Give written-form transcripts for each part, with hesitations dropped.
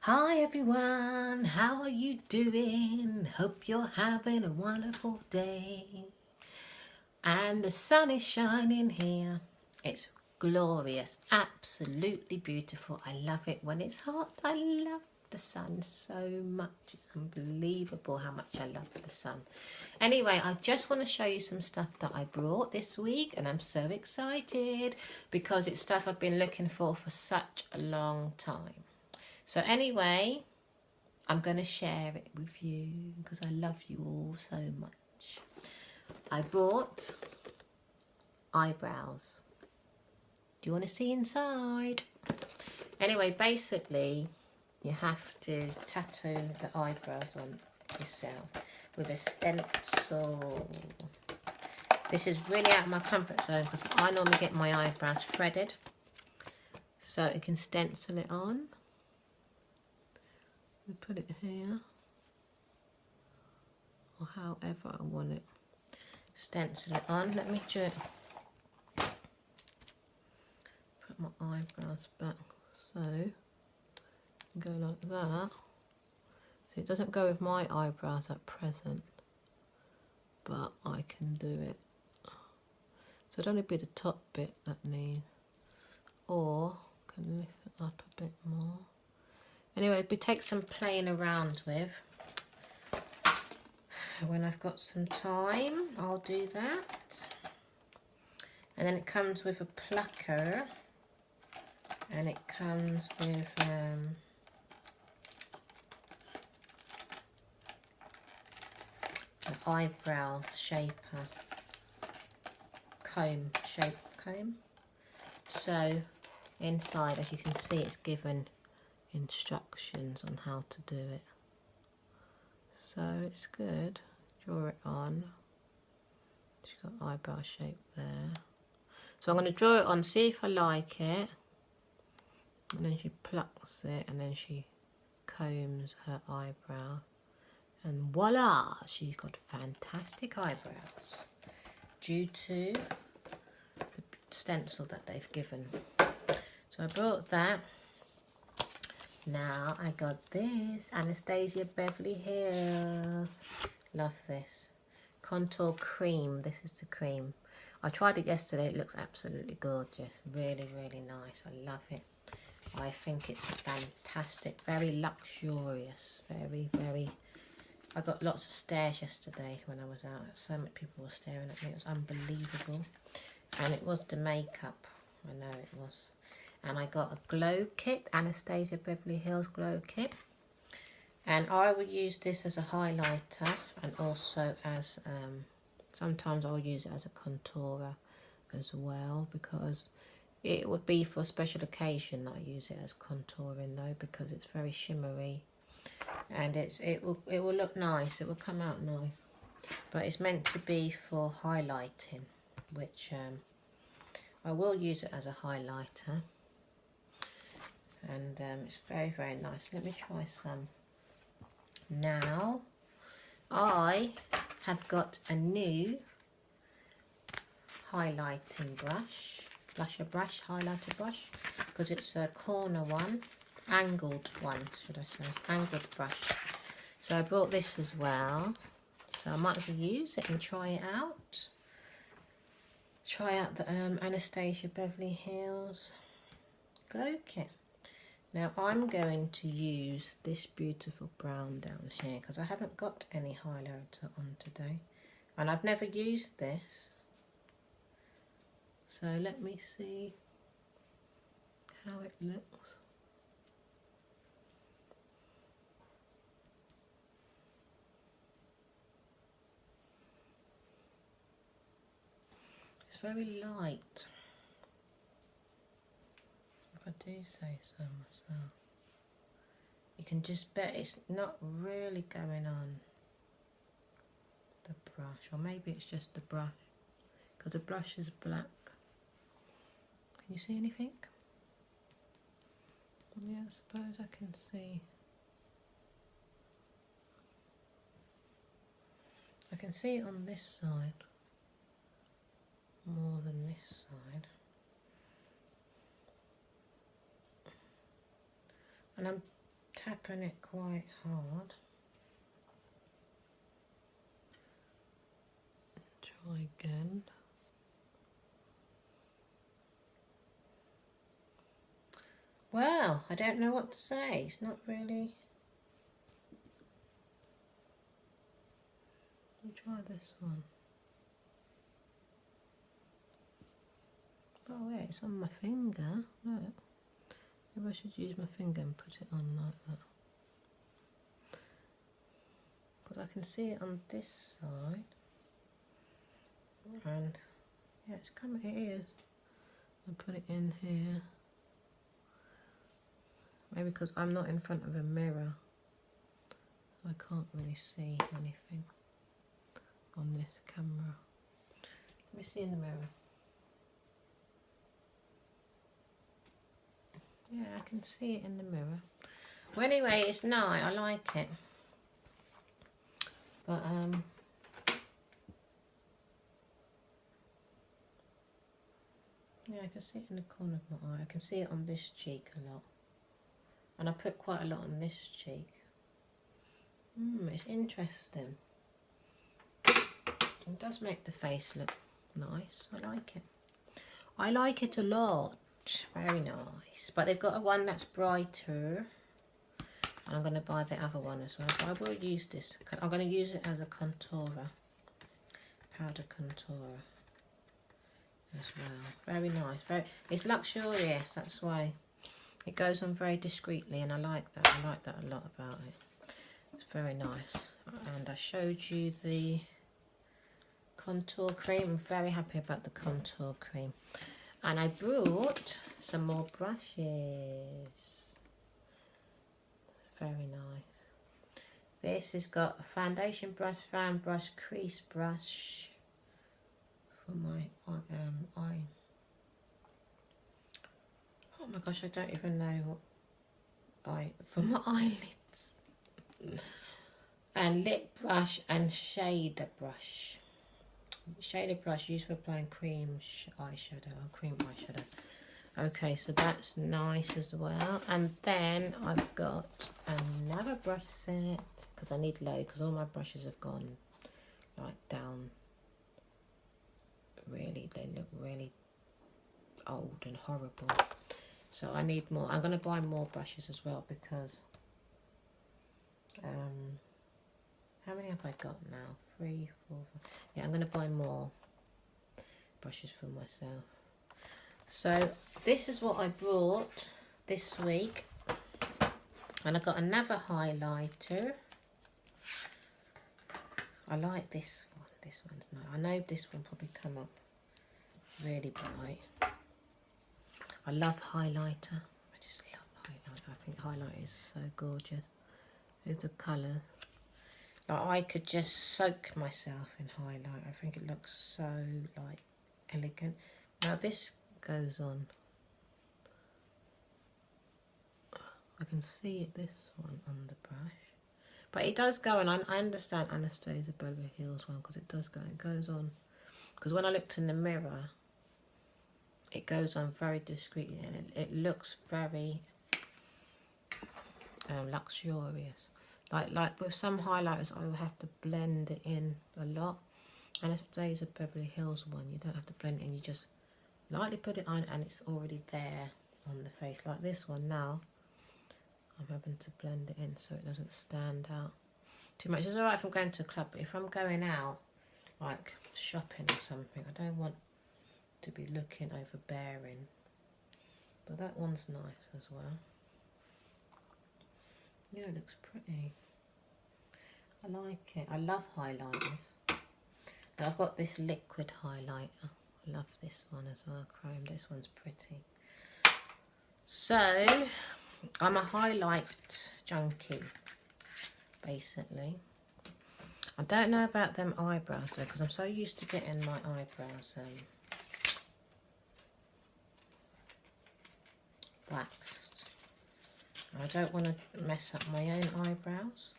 Hi everyone, how are you doing? Hope you're having a wonderful day. And the sun is shining here. It's glorious, absolutely beautiful. I love it when it's hot. I love the sun so much. It's unbelievable how much I love the sun. Anyway, I just want to show you some stuff that I brought this week, and I'm so excited because it's stuff I've been looking for such a long time. So anyway, I'm going to share it with you because I love you all so much. I bought eyebrows. Do you want to see inside? Anyway, basically, you have to tattoo the eyebrows on yourself with a stencil. This is really out of my comfort zone because I normally get my eyebrows threaded. So you can stencil it on. We put it here, or however I want it. Stencil it on. Let me just put my eyebrows back so go like that. So it doesn't go with my eyebrows at present, but I can do it. So it'd only be the top bit that needs, or can lift it up a bit more. Anyway, it takes some playing around with. When I've got some time, I'll do that. And then it comes with a plucker, and it comes with an eyebrow shaper, shape comb. So inside, as you can see, it's given instructions on how to do it, so it's good. Draw it on. She's got eyebrow shape there, so I'm going to draw it on, see if I like it, and then she plucks it, and then she combs her eyebrow, and voila, she's got fantastic eyebrows due to the stencil that they've given. So I brought that. Now I got this, Anastasia Beverly Hills. Love this. Contour cream. This is the cream. I tried it yesterday. It looks absolutely gorgeous. Really, really nice. I love it. I think it's fantastic. Very luxurious. Very, very... I got lots of stares yesterday when I was out. So many people were staring at me. It was unbelievable. And it was the makeup. I know it was. And I got a glow kit, Anastasia Beverly Hills glow kit. And I would use this as a highlighter, and also as, sometimes I'll use it as a contourer as well, because it would be for a special occasion that I use it as contouring though, because it's very shimmery. And it will look nice, it will come out nice. But it's meant to be for highlighting, which I will use it as a highlighter. And it's very, very nice. Let me try some. Now, I have got a new highlighting brush, highlighter brush, because it's a corner one, angled one, should I say, angled brush. So I brought this as well. So I might as well use it and try it out. Try out the Anastasia Beverly Hills glow kit. Now I'm going to use this beautiful brown down here because I haven't got any highlighter on today, and I've never used this. So let me see how it looks. It's very light, if I do say so myself. You can just bet it's not really going on the brush, or maybe it's just the brush, because the brush is black. Can you see anything? Yeah, I suppose I can see. I can see it on this side more than this side. And I'm tapping it quite hard. Try again. Well, I don't know what to say. It's not really... Let me try this one. Oh wait, it's on my finger. Look. Maybe I should use my finger and put it on like that. Because I can see it on this side. And yeah, it's coming, it is. I'll put it in here. Maybe because I'm not in front of a mirror, so I can't really see anything on this camera. Let me see in the mirror. Yeah, I can see it in the mirror. Well, anyway, it's nice. I like it. But, yeah, I can see it in the corner of my eye. I can see it on this cheek a lot. And I put quite a lot on this cheek. It's interesting. It does make the face look nice. I like it. I like it a lot. Very nice. But they've got a one that's brighter. And I'm going to buy the other one as well. But I will use this. I'm going to use it as a contourer. Powder contourer. As well. Very nice. It's luxurious. That's why. It goes on very discreetly. And I like that. I like that a lot about it. It's very nice. And I showed you the contour cream. I'm very happy about the contour cream. And I brought some more brushes. It's very nice. This has got a foundation brush, fan brush, crease brush for my eye. Oh my gosh, I don't even know what for my eyelids. And lip brush and shader brush. Shader brush used for applying cream eyeshadow or cream eyeshadow. Okay, so that's nice as well. And then I've got another brush set because I need low because all my brushes have gone like down. Really, they look really old and horrible. So I need more. I'm going to buy more brushes as well because how many have I got now? 3, 4, 5. Yeah, I'm going to buy more brushes for myself. So this is what I brought this week. And I got another highlighter. I like this one. This one's nice. I know this one probably come up really bright. I love highlighter. I just love highlighter. I think highlighter is so gorgeous. Here's the colour. Like I could just soak myself in highlight. I think it looks so like elegant. Now this goes on. I can see it, this one on the brush. But it does go on. I understand Anastasia Beverly Hills one because it does go. It goes on. Because when I looked in the mirror, it goes on very discreetly and it looks very luxurious. Like with some highlighters, I will have to blend it in a lot. And if there's a Beverly Hills one, you don't have to blend it in. You just lightly put it on and it's already there on the face. Like this one now, I'm having to blend it in so it doesn't stand out too much. It's alright if I'm going to a club, but if I'm going out, like shopping or something, I don't want to be looking overbearing. But that one's nice as well. Yeah, it looks pretty. I like it. I love highlighters. Now I've got this liquid highlighter. I love this one as well, chrome. This one's pretty. So, I'm a highlight junkie, basically. I don't know about them eyebrows though, because I'm so used to getting my eyebrows waxed. I don't want to mess up my own eyebrows.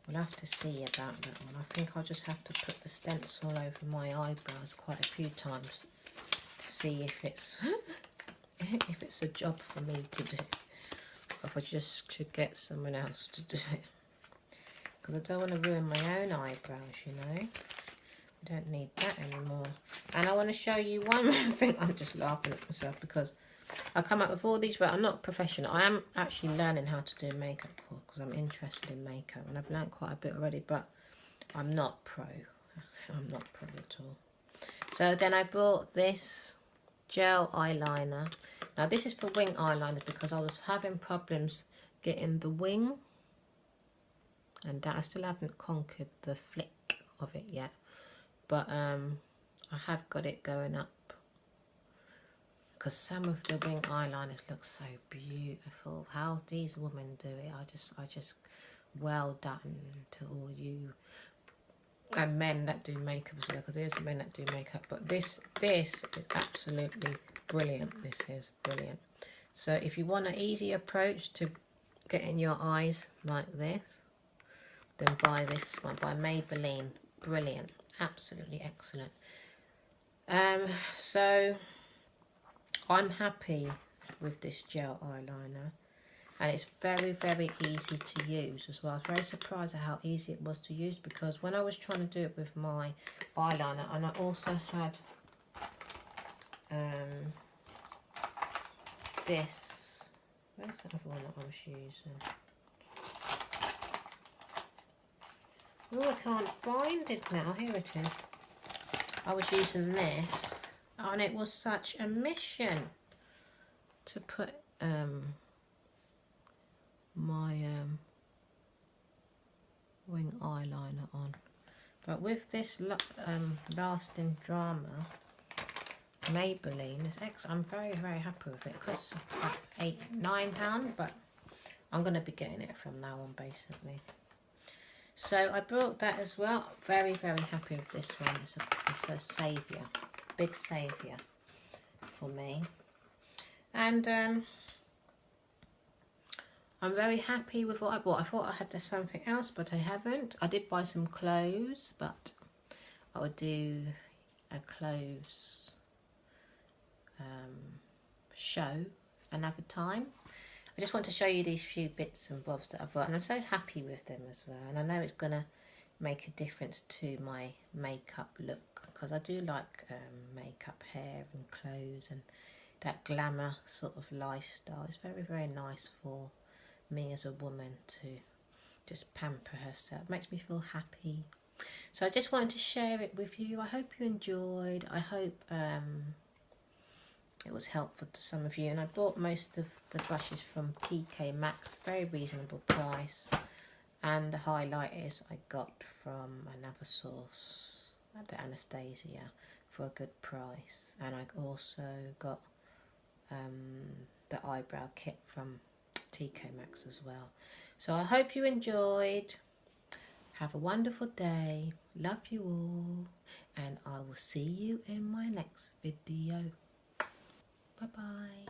We'll have to see about that one. I think I'll just have to put the stencil over my eyebrows quite a few times to see if it's if it's a job for me to do of I just should get someone else to do it. Because I don't want to ruin my own eyebrows, you know. I don't need that anymore. And I want to show you one more thing. I'm just laughing at myself because I come up with all these, but I'm not professional. I am actually learning how to do makeup because I'm interested in makeup. And I've learned quite a bit already, but I'm not pro. I'm not pro at all. So then I bought this gel eyeliner. Now this is for wing eyeliner because I was having problems getting the wing, and that I still haven't conquered the flick of it yet, but I have got it going up because some of the wing eyeliners look so beautiful. How these women do it, I just well done to all you and men that do makeup as well, because there's men that do makeup, but this is absolutely brilliant. This is brilliant. So if you want an easy approach to getting your eyes like this, then buy this one by Maybelline. Brilliant, absolutely excellent. So I'm happy with this gel eyeliner, and it's very, very easy to use as well. I was very surprised at how easy it was to use, because when I was trying to do it with my eyeliner, and I also had this, where's the other one that I was using? Oh, I can't find it now. Here it is. I was using this, and it was such a mission to put my wing eyeliner on. But with this Lasting Drama Maybelline, I'm very, very happy with it. It costs about £9, but I'm going to be getting it from now on, basically. So I bought that as well. Very, very happy with this one. It's a saviour, big saviour for me. And I'm very happy with what I bought. I thought I had something else, but I haven't. I did buy some clothes, but I would do a clothes show another time. I just want to show you these few bits and bobs that I've got, and I'm so happy with them as well. And I know it's going to make a difference to my makeup look, because I do like makeup, hair and clothes, and that glamour sort of lifestyle. It's very, very nice for me as a woman to just pamper herself. It makes me feel happy. So I just wanted to share it with you. I hope you enjoyed. I hope it was helpful to some of you. And I bought most of the brushes from TK Maxx, very reasonable price. And the highlighters I got from another source, the Anastasia, for a good price. And I also got the eyebrow kit from TK Maxx as well. So I hope you enjoyed. Have a wonderful day. Love you all. And I will see you in my next video. Bye-bye.